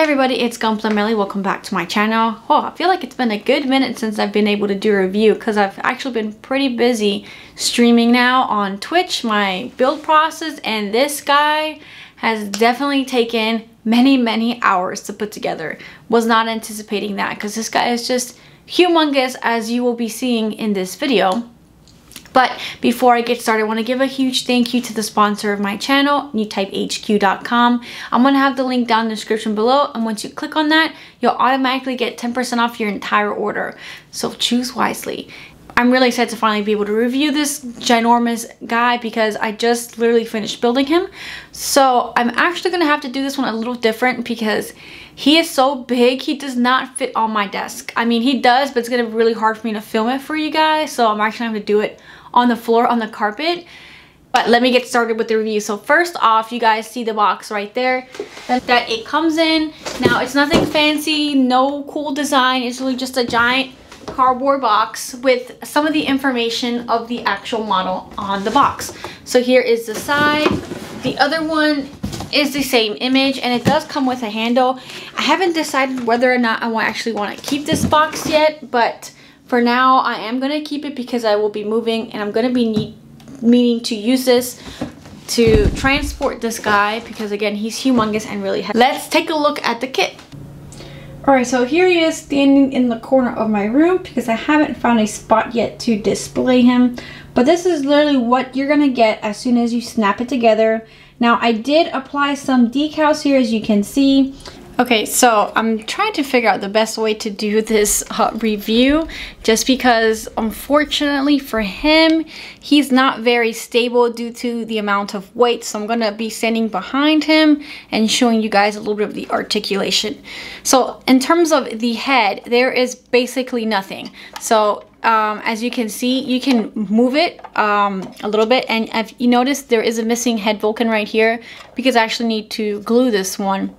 Hey everybody, it's Gunpla Melly. Welcome back to my channel. Oh, I feel like it's been a good minute since I've been able to do a review because I've actually been pretty busy streaming now on Twitch, my build process, and this guy has definitely taken many hours to put together. Was not anticipating that because this guy is just humongous, as you will be seeing in this video. But before I get started, I want to give a huge thank you to the sponsor of my channel, NewTypeHQ.com. I'm going to have the link down in the description below, and once you click on that, you'll automatically get 10% off your entire order. So choose wisely. I'm really excited to finally be able to review this ginormous guy because I just literally finished building him. So I'm actually going to have to do this one a little different because he is so big, he does not fit on my desk. I mean, he does, but it's going to be really hard for me to film it for you guys. So I'm actually going to have to do it on the floor, on the carpet. But let me get started with the review. So first off, you guys see the box right there that it comes in. Now, it's nothing fancy, no cool design. It's really just a giant cardboard box with some of the information of the actual model on the box. So here is the side. The other one is the same image, and it does come with a handle. I haven't decided whether or not I actually want to keep this box yet, but for now I am going to keep it because I will be moving and I'm going to be meaning to use this to transport this guy because, again, he's humongous and really heavy. Let's take a look at the kit. Alright, so here he is standing in the corner of my room because I haven't found a spot yet to display him. But this is literally what you're going to get as soon as you snap it together. Now, I did apply some decals here, as you can see. Okay, so I'm trying to figure out the best way to do this review just because, unfortunately for him, he's not very stable due to the amount of weight. So I'm going to be standing behind him and showing you guys a little bit of the articulation. So in terms of the head, there is basically nothing. So as you can see, you can move it a little bit, and if you notice, there is a missing head Vulcan right here because I actually need to glue this one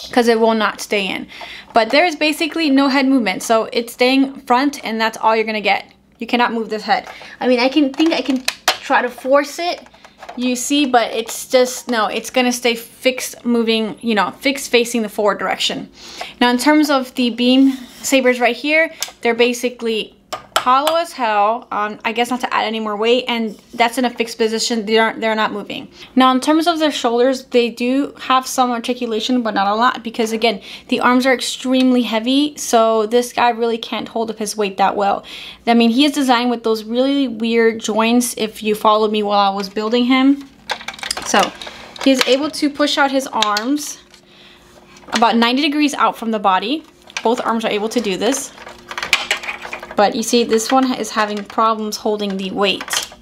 because it will not stay in. But there is basically no head movement, so it's staying front, and that's all you're gonna get. You cannot move this head. I mean, I can try to force it, you see, but it's just, no, it's gonna stay fixed moving, you know, fixed facing the forward direction. Now, in terms of the beam sabers right here, they're basically hollow as hell. I guess not to add any more weight, and that's in a fixed position. They're not moving. Now, in terms of their shoulders, they do have some articulation, but not a lot because, again, the arms are extremely heavy, so this guy really can't hold up his weight that well. I mean, he is designed with those really weird joints if you followed me while I was building him. So he is able to push out his arms about 90 degrees out from the body. Both arms are able to do this. But you see, this one is having problems holding the weight.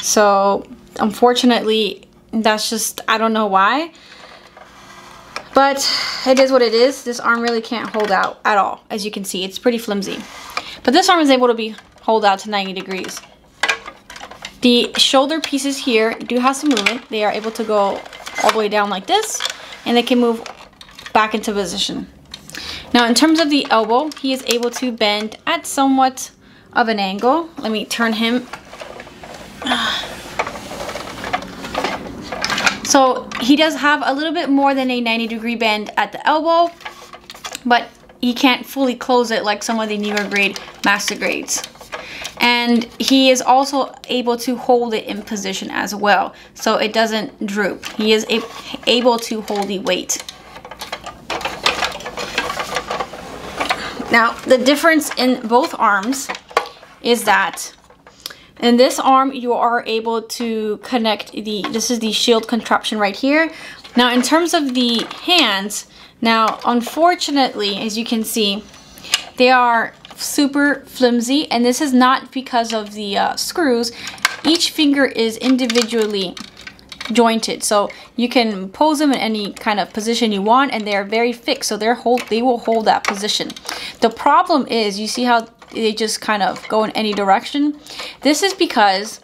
So, unfortunately, that's just, I don't know why. But it is what it is. This arm really can't hold out at all. As you can see, it's pretty flimsy. But this arm is able to be hold out to 90 degrees. The shoulder pieces here do have some movement. They are able to go all the way down like this, and they can move back into position. Now, in terms of the elbow, he is able to bend at somewhat of an angle. Let me turn him. So he does have a little bit more than a 90-degree bend at the elbow, but he can't fully close it like some of the newer grade master grades. And he is also able to hold it in position as well, so it doesn't droop. He is able to hold the weight. Now, the difference in both arms is that in this arm, you are able to connect this is the shield contraption right here. Now, in terms of the hands, now, unfortunately, as you can see, they are super flimsy, and this is not because of the screws. Each finger is individually jointed, so you can pose them in any kind of position you want, and they're very fixed, so they will hold that position. The problem is, you see how they just kind of go in any direction? This is because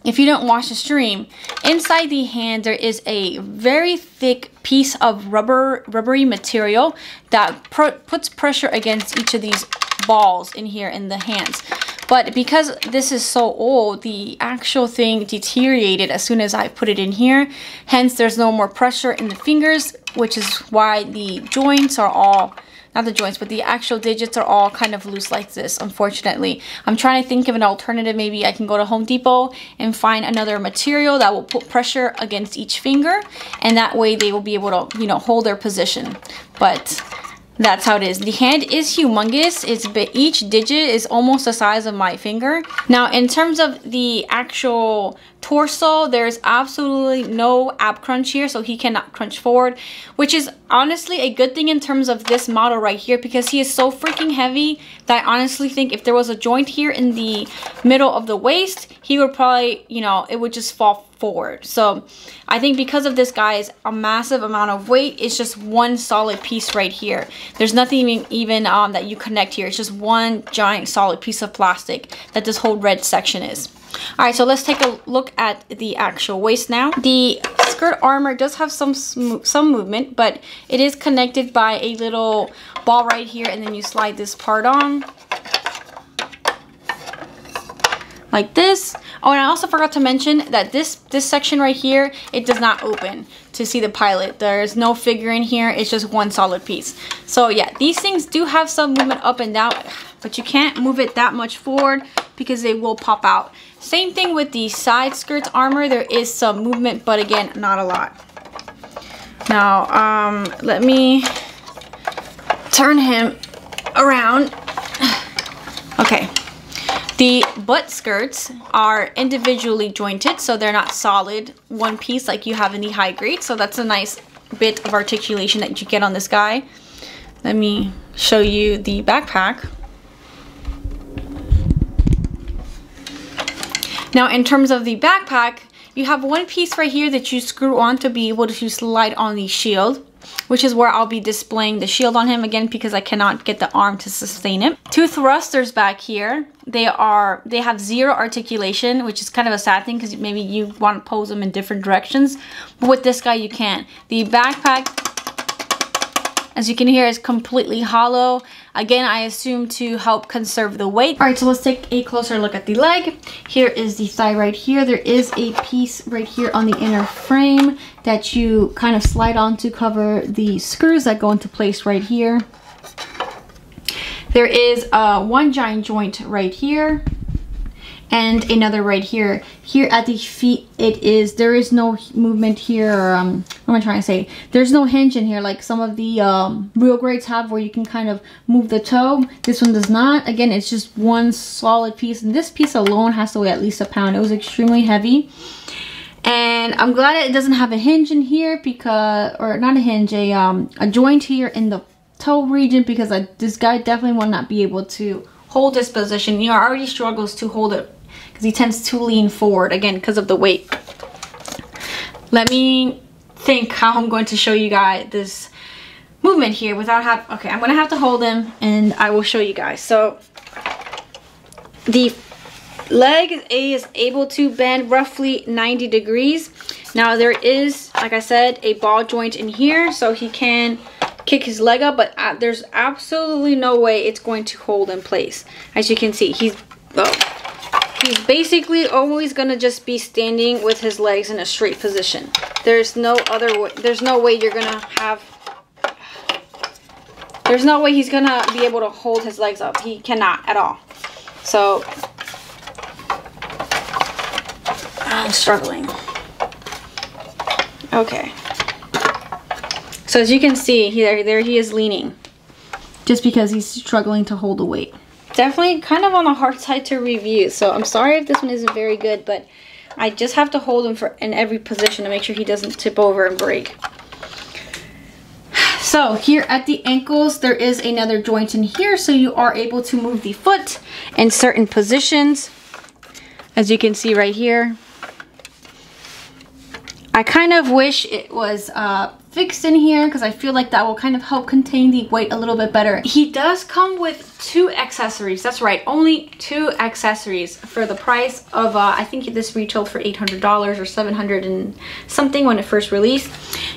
if you don't watch the stream, inside the hand there is a very thick piece of rubbery material that puts pressure against each of these balls in here in the hands. But because this is so old, the actual thing deteriorated as soon as I put it in here. Hence, there's no more pressure in the fingers, which is why the joints are all, not the joints, but the actual digits are all kind of loose like this, unfortunately. I'm trying to think of an alternative. Maybe I can go to Home Depot and find another material that will put pressure against each finger, and that way they will be able to, you know, hold their position. But that's how it is. The hand is humongous. Each digit is almost the size of my finger. Now, in terms of the actual torso, there's absolutely no ab crunch here, so he cannot crunch forward, which is honestly a good thing in terms of this model right here, because he is so freaking heavy that I honestly think if there was a joint here in the middle of the waist, he would probably, you know, it would just fall forward. So I think because of this guy's a massive amount of weight, it's just one solid piece right here. There's nothing even that you connect here. It's just one giant solid piece of plastic that this whole red section is. All right, so let's take a look at the actual waist now. The skirt armor does have some movement, but it is connected by a little ball right here, and then you slide this part on like this. Oh, and I also forgot to mention that this section right here, it does not open to see the pilot. There's no figure in here. It's just one solid piece. So yeah, these things do have some movement up and down, but you can't move it that much forward because they will pop out. Same thing with the side skirts armor. There is some movement, but again, not a lot. Now, let me turn him around. Okay. The butt skirts are individually jointed, so they're not solid one piece like you have in the high grade. So that's a nice bit of articulation that you get on this guy. Let me show you the backpack. Now, in terms of the backpack, you have one piece right here that you screw on to be able to slide on the shield, which is where I'll be displaying the shield on him again because I cannot get the arm to sustain it. Two thrusters back here. They have zero articulation, which is kind of a sad thing because maybe you want to pose them in different directions. But with this guy, you can. The backpack, as you can hear, is completely hollow. Again, I assume to help conserve the weight. All right, so let's take a closer look at the leg. Here is the thigh right here. There is a piece right here on the inner frame that you kind of slide on to cover the screws that go into place right here. There is one giant joint right here and another right here. Here at the feet, there is no movement here, or what am I trying to say? There's no hinge in here like some of the real grades have, where you can kind of move the toe. This one does not. Again, it's just one solid piece, and this piece alone has to weigh at least a pound. It was extremely heavy. And I'm glad it doesn't have a hinge in here, because, or not a hinge, a joint here in the toe region, because this guy definitely will not be able to hold this position. He already struggles to hold it because he tends to lean forward, again, because of the weight. Let me think how I'm going to show you guys this movement here without okay, I'm going to have to hold him and I will show you guys. So the leg is able to bend roughly 90 degrees. Now there is, like I said, a ball joint in here, so he can kick his leg up, but there's absolutely no way it's going to hold in place. As you can see, he's basically always gonna just be standing with his legs in a straight position. There's no other way. There's no way you're gonna have, there's no way he's gonna be able to hold his legs up. He cannot at all. So I'm struggling. Okay. So as you can see, there he is leaning, just because he's struggling to hold the weight. Definitely kind of on the hard side to review, so I'm sorry if this one isn't very good, but I just have to hold him in every position to make sure he doesn't tip over and break. So here at the ankles, there is another joint in here, so you are able to move the foot in certain positions, as you can see right here. I kind of wish it was fixed in here, because I feel like that will kind of help contain the weight a little bit better. He does come with 2 accessories. That's right, only 2 accessories for the price of, I think this retailed for $800 or $700 and something when it first released.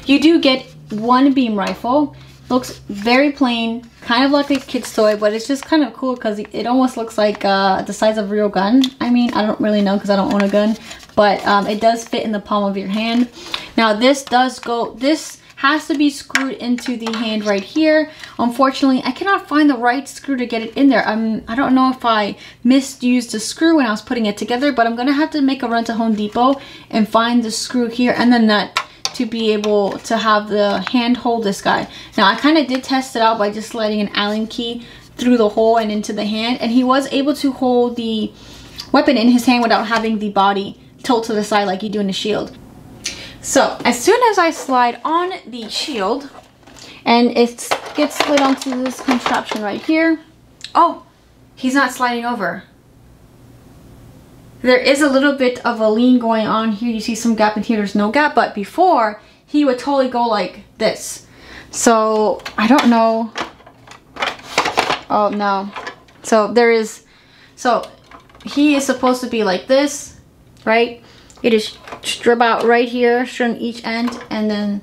You do get one beam rifle. Looks very plain, kind of like a kid's toy, but it's just kind of cool because it almost looks like the size of a real gun. I mean, I don't really know because I don't own a gun, but it does fit in the palm of your hand. Now this has to be screwed into the hand right here. Unfortunately, I cannot find the right screw to get it in there. I don't know if I misused the screw when I was putting it together, but I'm gonna have to make a run to Home Depot and find the screw here and the nut to be able to have the hand hold this guy. Now I kind of did test it out by just sliding an Allen key through the hole and into the hand, and he was able to hold the weapon in his hand without having the body tilt to the side like you do in the shield. So as soon as I slide on the shield and it gets slid onto this contraption right here, oh, he's not sliding over. There is a little bit of a lean going on here. You see some gap in here, there's no gap, but before he would totally go like this. So I don't know. Oh no. So he is supposed to be like this, right? It is strip out right here, on each end, and then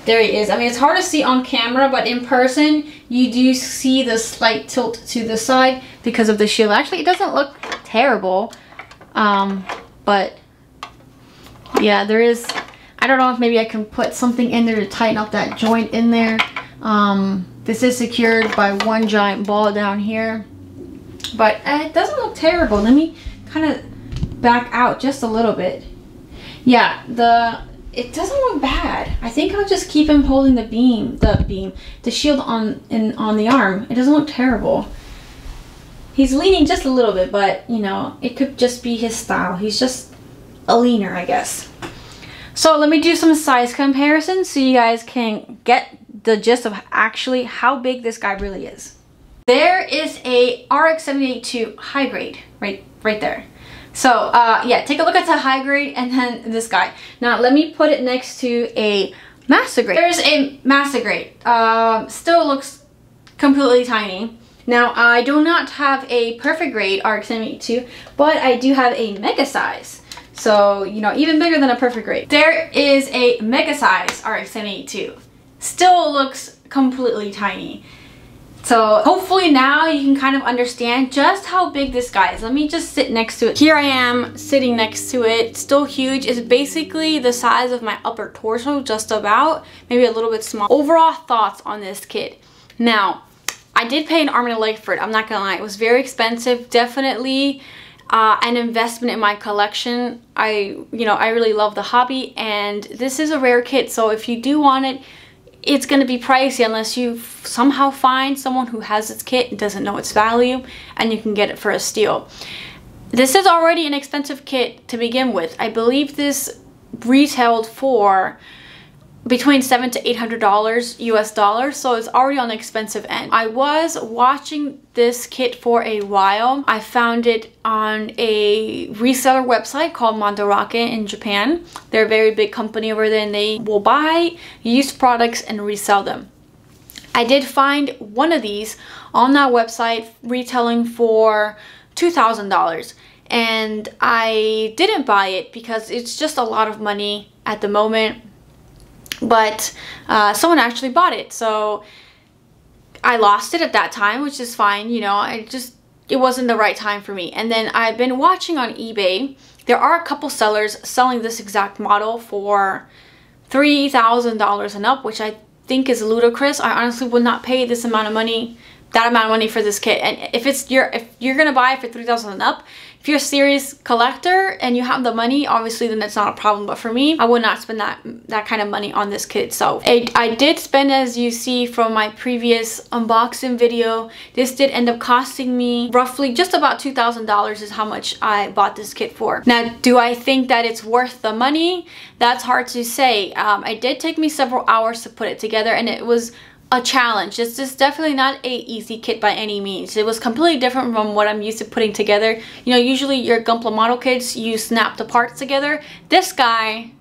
there he is. I mean, it's hard to see on camera, but in person, you do see the slight tilt to the side because of the shield. Actually, it doesn't look terrible. But yeah, there is, I don't know if maybe I can put something in there to tighten up that joint in there. This is secured by one giant ball down here, but it doesn't look terrible. Let me kind of back out just a little bit. Yeah, it doesn't look bad. I think I'll just keep him holding the shield on the arm. It doesn't look terrible. He's leaning just a little bit, but you know, it could just be his style. He's just a leaner, I guess. So let me do some size comparisons so you guys can get the gist of actually how big this guy really is. There is a RX-78-2 high grade right there. So yeah, take a look at the high grade and then this guy. Now let me put it next to a master grade. There's a master grade. Still looks completely tiny. Now, I do not have a perfect grade RX-78-2, but I do have a mega size. So, you know, even bigger than a perfect grade. There is a mega size RX-78-2. Still looks completely tiny. So, hopefully now you can kind of understand just how big this guy is. Let me just sit next to it. Here I am sitting next to it. Still huge. It's basically the size of my upper torso, just about. Maybe a little bit small. Overall thoughts on this kit. Now, I did pay an arm and a leg for it. I'm not gonna lie. It was very expensive. Definitely an investment in my collection. I really love the hobby, and this is a rare kit. So if you do want it, it's gonna be pricey unless you somehow find someone who has this kit and doesn't know its value, and you can get it for a steal. This is already an expensive kit to begin with. I believe this retailed for between $700 to $800 US dollars, so it's already on the expensive end. I was watching this kit for a while. I found it on a reseller website called Mandarake in Japan. They're a very big company over there, and they will buy used products and resell them. I did find one of these on that website retailing for $2,000, and I didn't buy it because it's just a lot of money at the moment. But someone actually bought it, so I lost it at that time, which is fine. You know, it wasn't the right time for me. And then I've been watching on eBay. There are a couple sellers selling this exact model for $3,000 and up, which I think is ludicrous. I honestly would not pay this amount of money, that amount of money for this kit. And if you're gonna buy it for $3,000 and up, if you're a serious collector and you have the money, obviously then that's not a problem. But for me, I would not spend that kind of money on this kit. So I did spend, as you see from my previous unboxing video, this did end up costing me roughly just about $2,000 is how much I bought this kit for. Now, do I think that it's worth the money? That's hard to say. It did take me several hours to put it together, and it was a challenge. This is definitely not a easy kit by any means. It was completely different from what I'm used to putting together. You know, usually your Gunpla model kits, you snap the parts together. This guy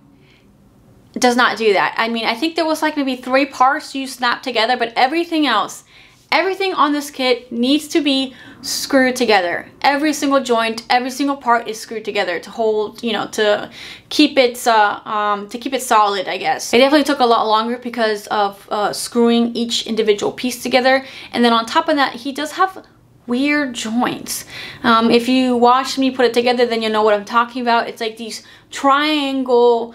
does not do that. I mean, I think there was like maybe 3 parts you snap together, but everything else Everything on this kit needs to be screwed together. Every single joint, every single part is screwed together to hold, you know, to keep it solid, I guess. It definitely took a lot longer because of screwing each individual piece together. And then on top of that, he does have weird joints. If you watch me put it together, then you know what I'm talking about. It's like these triangle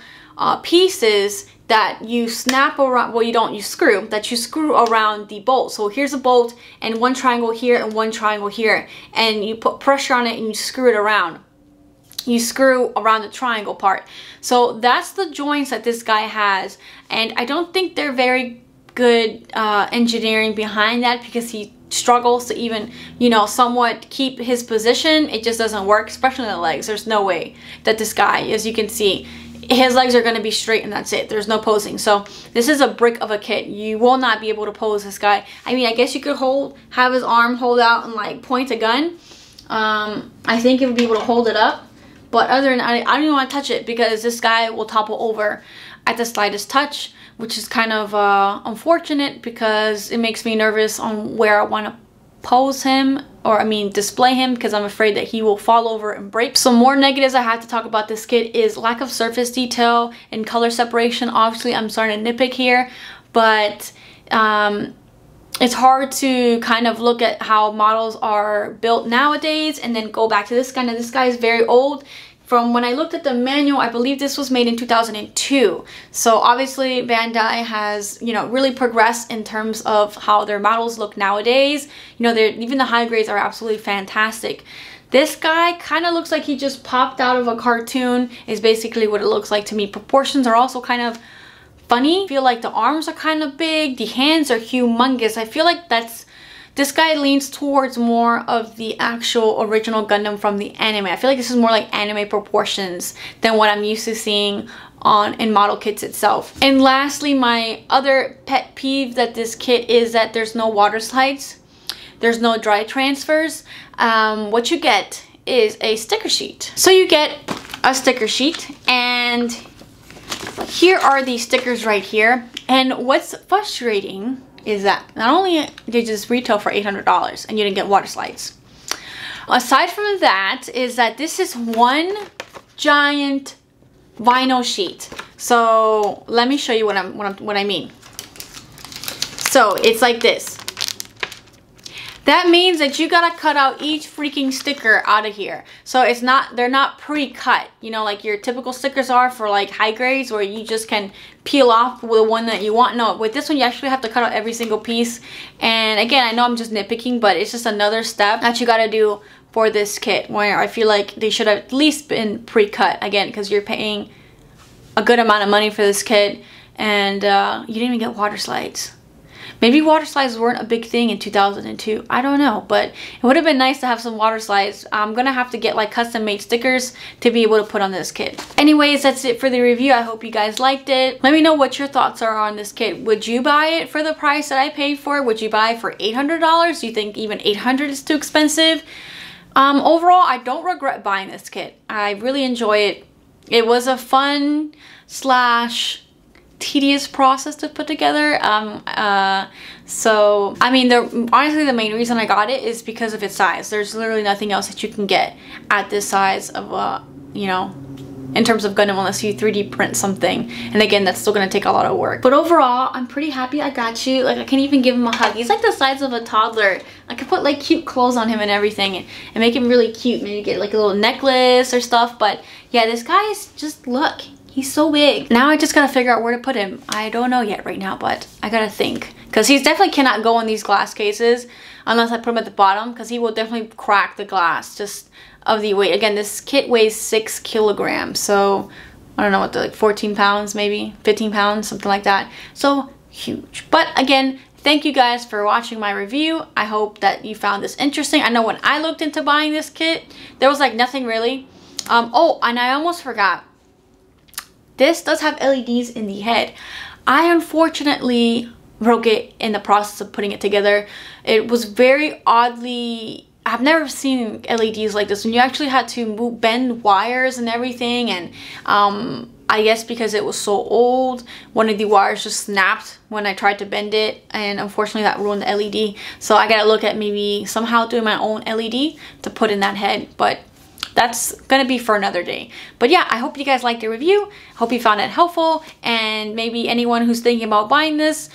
pieces that you snap around, well, you screw, that you screw around the bolt. So here's a bolt and one triangle here and one triangle here, and you put pressure on it and you screw it around. You screw around the triangle part. So that's the joints that this guy has, and I don't think they're very good engineering behind that, because he struggles to even, you know, somewhat keep his position. It just doesn't work, especially in the legs. There's no way that this guy, as you can see, his legs are going to be straight and that's it. There's no posing. So this is a brick of a kit. You will not be able to pose this guy. I mean, I guess you could have his arm hold out and like point a gun. I think it would be able to hold it up. But other than that, I don't even want to touch it, because this guy will topple over at the slightest touch, which is kind of unfortunate, because it makes me nervous on where I want to pose him, or I mean display him, because I'm afraid that he will fall over and break. Some more negatives I have to talk about this kit is lack of surface detail and color separation. Obviously I'm starting to nitpick here, but it's hard to kind of look at how models are built nowadays and then go back to this guy. Now this guy is very old. From when I looked at the manual, I believe this was made in 2002. So obviously Bandai has, you know, really progressed in terms of how their models look nowadays. You know, even the high grades are absolutely fantastic. This guy kind of looks like he just popped out of a cartoon, is basically what it looks like to me. Proportions are also kind of funny. I feel like the arms are kind of big. The hands are humongous. I feel like this guy leans towards more of the actual original Gundam from the anime. I feel like this is more like anime proportions than what I'm used to seeing in model kits itself. And lastly, my other pet peeve that this kit is that there's no water slides. There's no dry transfers. What you get is a sticker sheet. So you get a sticker sheet, and here are the stickers right here. And what's frustrating is that not only did this retail for $800 and you didn't get water slides. Aside from that, is that this is one giant vinyl sheet. So let me show you what I mean. So it's like this. That means that you gotta cut out each freaking sticker out of here. So they're not pre-cut, you know, like your typical stickers are for like high grades, where you just can peel off the one that you want. No, with this one you actually have to cut out every single piece. And again, I know I'm just nitpicking, but it's just another step that you gotta do for this kit, where I feel like they should have at least been pre-cut, again, because you're paying a good amount of money for this kit, and you didn't even get water slides. Maybe water slides weren't a big thing in 2002. I don't know, but it would have been nice to have some water slides. I'm gonna have to get like custom made stickers to be able to put on this kit. Anyways, that's it for the review. I hope you guys liked it. Let me know what your thoughts are on this kit. Would you buy it for the price that I paid for it? Would you buy it for $800? Do you think even $800 is too expensive? Overall, I don't regret buying this kit. I really enjoy it. It was a fun / tedious process to put together. So I mean, honestly the main reason I got it is because of its size. There's literally nothing else that you can get at this size of you know, in terms of Gundam, unless you 3D print something, and again, that's still gonna take a lot of work. But overall, I'm pretty happy I got you. Like, I can't even give him a hug. He's like the size of a toddler. I could put like cute clothes on him and everything, and make him really cute. Maybe get like a little necklace or stuff. But yeah, this guy is just, look, he's so big. Now I just gotta figure out where to put him. I don't know yet right now, but I gotta think. Because he definitely cannot go in these glass cases unless I put him at the bottom, because he will definitely crack the glass just of the weight. Again, this kit weighs 6 kilograms. So I don't know what, like 14 pounds, maybe 15 pounds, something like that. So huge. But again, thank you guys for watching my review. I hope that you found this interesting. I know when I looked into buying this kit, there was like nothing really. Oh, and I almost forgot. This does have LEDs in the head. I unfortunately broke it in the process of putting it together. It was very oddly, I've never seen LEDs like this, when you actually had to bend wires and everything, and I guess because it was so old, one of the wires just snapped when I tried to bend it, and unfortunately that ruined the LED. So I gotta look at maybe somehow doing my own LED to put in that head, but that's gonna be for another day. But yeah, I hope you guys liked the review. Hope you found it helpful, and maybe anyone who's thinking about buying this,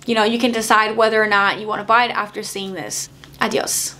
you know, you can decide whether or not you want to buy it after seeing this. Adios.